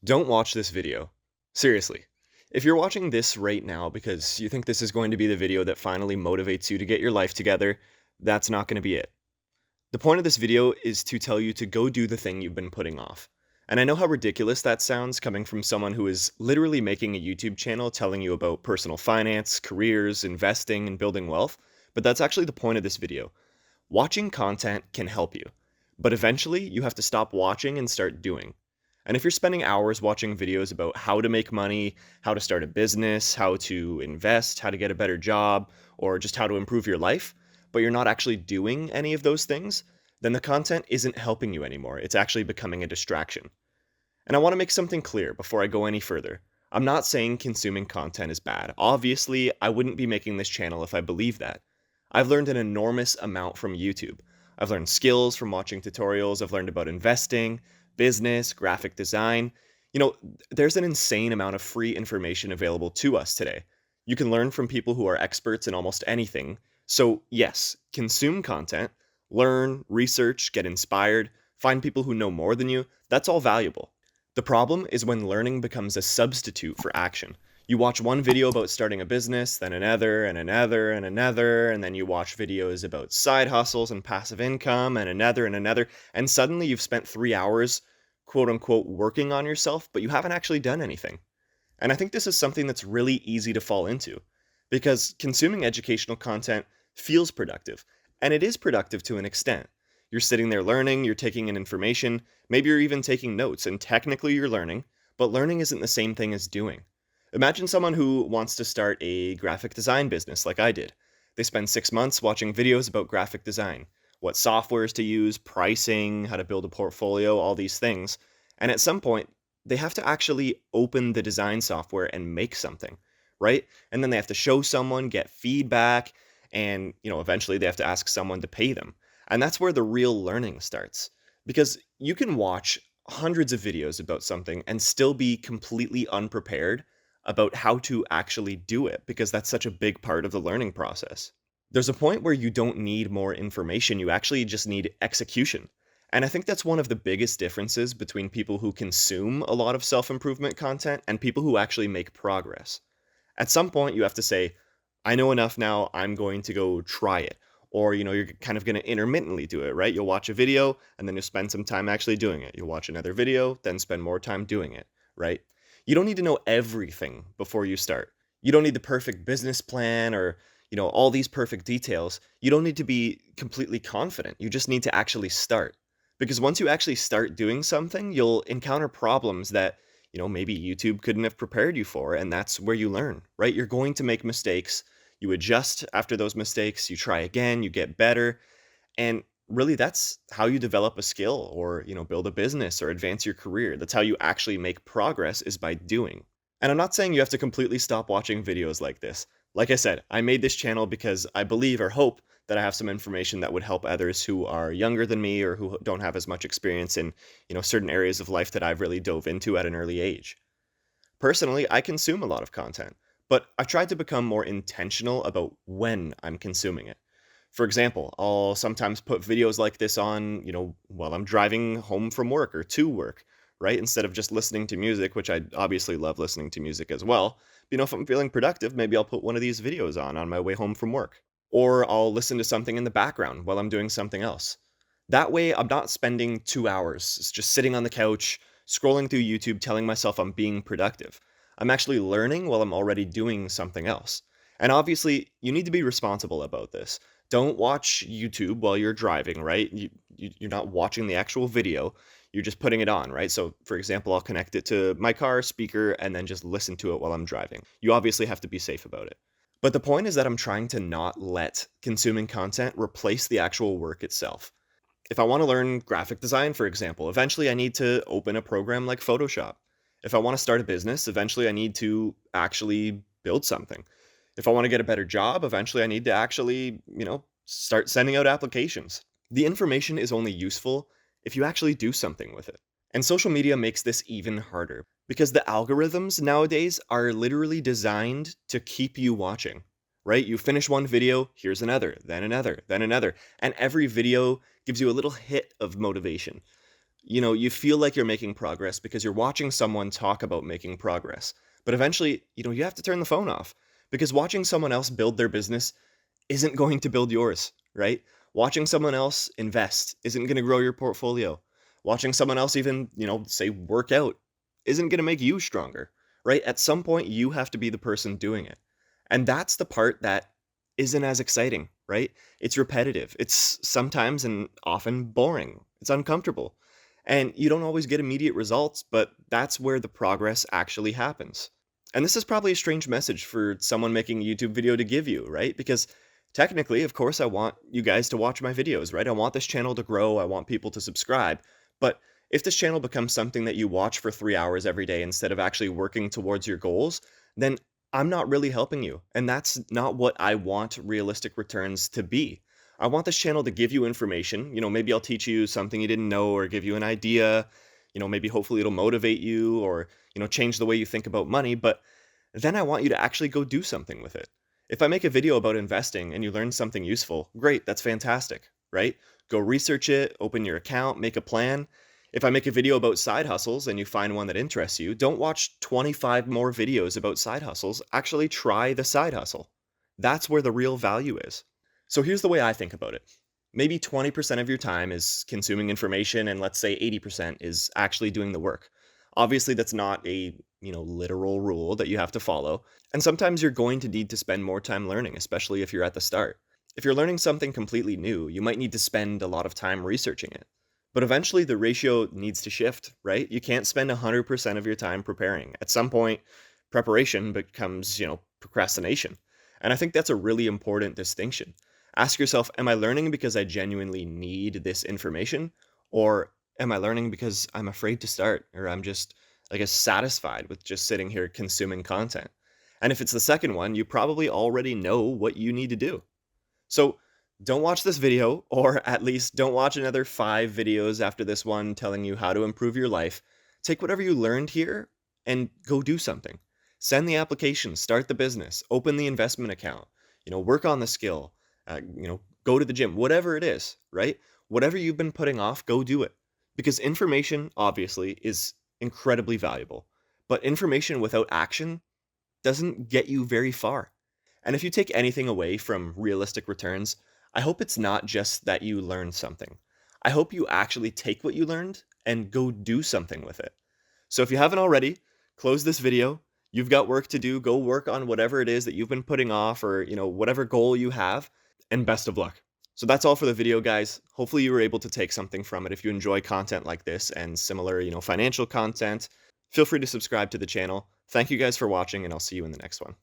Don't watch this video. Seriously. If you're watching this right now because you think this is going to be the video that finally motivates you to get your life together, that's not going to be it. The point of this video is to tell you to go do the thing you've been putting off. And I know how ridiculous that sounds coming from someone who is literally making a YouTube channel telling you about personal finance, careers, investing, and building wealth, but that's actually the point of this video. Watching content can help you, but eventually you have to stop watching and start doing. And if you're spending hours watching videos about how to make money, how to start a business, how to invest, how to get a better job, or just how to improve your life, but you're not actually doing any of those things, then the content isn't helping you anymore. It's actually becoming a distraction. And I want to make something clear before I go any further. I'm not saying consuming content is bad. Obviously, I wouldn't be making this channel if I believed that. I've learned an enormous amount from YouTube. I've learned skills from watching tutorials. I've learned about investing, business, graphic design. There's an insane amount of free information available to us today. You can learn from people who are experts in almost anything. So, yes, consume content, learn, research, get inspired, find people who know more than you. That's all valuable. The problem is when learning becomes a substitute for action. You watch one video about starting a business, then another, and another, and another, and then you watch videos about side hustles and passive income, and another, and suddenly you've spent 3 hours, quote unquote, working on yourself, but you haven't actually done anything. And I think this is something that's really easy to fall into, because consuming educational content feels productive, and it is productive to an extent. You're sitting there learning, you're taking in information, maybe you're even taking notes, and technically you're learning, but learning isn't the same thing as doing. Imagine someone who wants to start a graphic design business like I did. They spend 6 months watching videos about graphic design, what softwares to use, pricing, how to build a portfolio, all these things. And at some point, they have to actually open the design software and make something, right? And then they have to show someone, get feedback, and eventually they have to ask someone to pay them. And that's where the real learning starts. Because you can watch hundreds of videos about something and still be completely unprepared about how to actually do it because that's such a big part of the learning process. There's a point where you don't need more information, you actually just need execution. And I think that's one of the biggest differences between people who consume a lot of self improvement content and people who actually make progress. At some point, you have to say, I know enough now, I'm going to go try it. Or, you're kind of going to intermittently do it, right? You'll watch a video and then you'll spend some time actually doing it. You'll watch another video, then spend more time doing it, right? You don't need to know everything before you start. You don't need the perfect business plan or, all these perfect details. You don't need to be completely confident. You just need to actually start. Because once you actually start doing something, you'll encounter problems that maybe YouTube couldn't have prepared you for, and that's where you learn, right? You're going to make mistakes. You adjust after those mistakes, you try again, you get better, and really that's how you develop a skill or, build a business or advance your career. That's how you actually make progress is by doing. And I'm not saying you have to completely stop watching videos like this. Like I said, I made this channel because I believe or hope that I have some information that would help others who are younger than me or who don't have as much experience in, certain areas of life that I've really dove into at an early age. Personally, I consume a lot of content, but I've tried to become more intentional about when I'm consuming it. For example, I'll sometimes put videos like this on, while I'm driving home from work or to work, right? Instead of just listening to music, which I obviously love listening to music as well. If I'm feeling productive, maybe I'll put one of these videos on my way home from work. Or I'll listen to something in the background while I'm doing something else. That way, I'm not spending 2 hours just sitting on the couch, scrolling through YouTube, telling myself I'm being productive. I'm actually learning while I'm already doing something else. And obviously, you need to be responsible about this. Don't watch YouTube while you're driving, right? You're not watching the actual video, you're just putting it on, right? So, for example, I'll connect it to my car speaker and then just listen to it while I'm driving. You obviously have to be safe about it. But the point is that I'm trying to not let consuming content replace the actual work itself. If I want to learn graphic design, for example, eventually I need to open a program like Photoshop. If I want to start a business, eventually I need to actually build something. If I want to get a better job, eventually I need to actually, start sending out applications. The information is only useful if you actually do something with it. And social media makes this even harder because the algorithms nowadays are literally designed to keep you watching, right? You finish one video, here's another, then another, then another. And every video gives you a little hit of motivation. You feel like you're making progress because you're watching someone talk about making progress. But eventually, you have to turn the phone off because watching someone else build their business isn't going to build yours, right? Watching someone else invest isn't going to grow your portfolio. Watching someone else even, say work out isn't going to make you stronger, right? At some point, you have to be the person doing it. And that's the part that isn't as exciting, right? It's repetitive. It's sometimes and often boring. It's uncomfortable. And you don't always get immediate results, but that's where the progress actually happens. And this is probably a strange message for someone making a YouTube video to give you, right? Because technically, of course, I want you guys to watch my videos, right? I want this channel to grow. I want people to subscribe. But if this channel becomes something that you watch for 3 hours every day instead of actually working towards your goals, then I'm not really helping you. And that's not what I want realistic returns to be. I want this channel to give you information. Maybe I'll teach you something you didn't know or give you an idea. Maybe hopefully it'll motivate you or, change the way you think about money. But then I want you to actually go do something with it. If I make a video about investing and you learn something useful, great, that's fantastic, right? Go research it, open your account, make a plan. If I make a video about side hustles and you find one that interests you, don't watch 25 more videos about side hustles. Actually, try the side hustle. That's where the real value is. So here's the way I think about it. Maybe 20% of your time is consuming information, and let's say 80% is actually doing the work. Obviously, that's not a literal rule that you have to follow. And sometimes you're going to need to spend more time learning, especially if you're at the start. If you're learning something completely new, you might need to spend a lot of time researching it. But eventually the ratio needs to shift, right? You can't spend 100% of your time preparing. At some point, preparation becomes, procrastination. And I think that's a really important distinction. Ask yourself, am I learning because I genuinely need this information? Or am I learning because I'm afraid to start? Or I'm just, I guess, satisfied with just sitting here consuming content? And if it's the second one, you probably already know what you need to do. So don't watch this video, or at least don't watch another 5 videos after this one telling you how to improve your life. Take whatever you learned here and go do something. Send the application, start the business, open the investment account, work on the skill, go to the gym, whatever it is, right? Whatever you've been putting off, go do it. Because information, obviously, is incredibly valuable. But information without action doesn't get you very far. And if you take anything away from realistic returns, I hope it's not just that you learned something. I hope you actually take what you learned and go do something with it. So if you haven't already, close this video. You've got work to do. Go work on whatever it is that you've been putting off or, whatever goal you have, and best of luck. So that's all for the video, guys. Hopefully you were able to take something from it. If you enjoy content like this and similar, financial content, feel free to subscribe to the channel. Thank you guys for watching, and I'll see you in the next one.